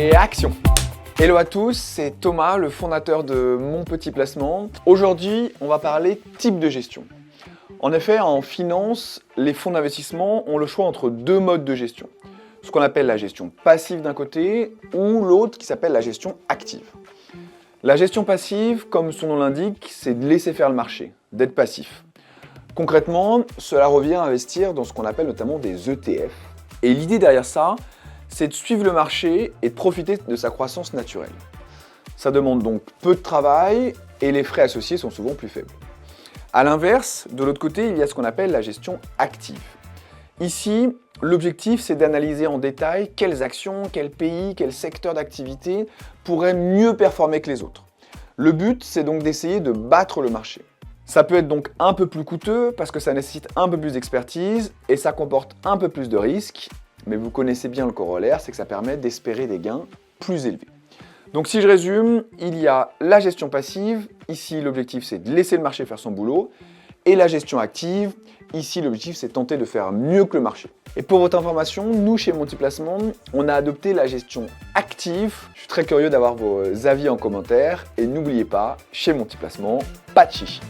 Et action! Hello à tous, c'est Thomas, le fondateur de Mon Petit Placement. Aujourd'hui, on va parler type de gestion. En effet, en finance, les fonds d'investissement ont le choix entre deux modes de gestion. Ce qu'on appelle la gestion passive d'un côté ou l'autre qui s'appelle la gestion active. La gestion passive, comme son nom l'indique, c'est de laisser faire le marché, d'être passif. Concrètement, cela revient à investir dans ce qu'on appelle notamment des ETF. Et l'idée derrière ça, c'est de suivre le marché et de profiter de sa croissance naturelle. Ça demande donc peu de travail et les frais associés sont souvent plus faibles. A l'inverse, de l'autre côté, il y a ce qu'on appelle la gestion active. Ici, l'objectif, c'est d'analyser en détail quelles actions, quels pays, quels secteurs d'activité pourraient mieux performer que les autres. Le but, c'est donc d'essayer de battre le marché. Ça peut être donc un peu plus coûteux parce que ça nécessite un peu plus d'expertise et ça comporte un peu plus de risques, mais vous connaissez bien le corollaire, c'est que ça permet d'espérer des gains plus élevés. Donc si je résume, il y a la gestion passive, ici l'objectif c'est de laisser le marché faire son boulot, et la gestion active, ici l'objectif c'est de tenter de faire mieux que le marché. Et pour votre information, nous chez Mon Petit Placement, on a adopté la gestion active. Je suis très curieux d'avoir vos avis en commentaire, et n'oubliez pas, chez Mon Petit Placement, pas de chichi.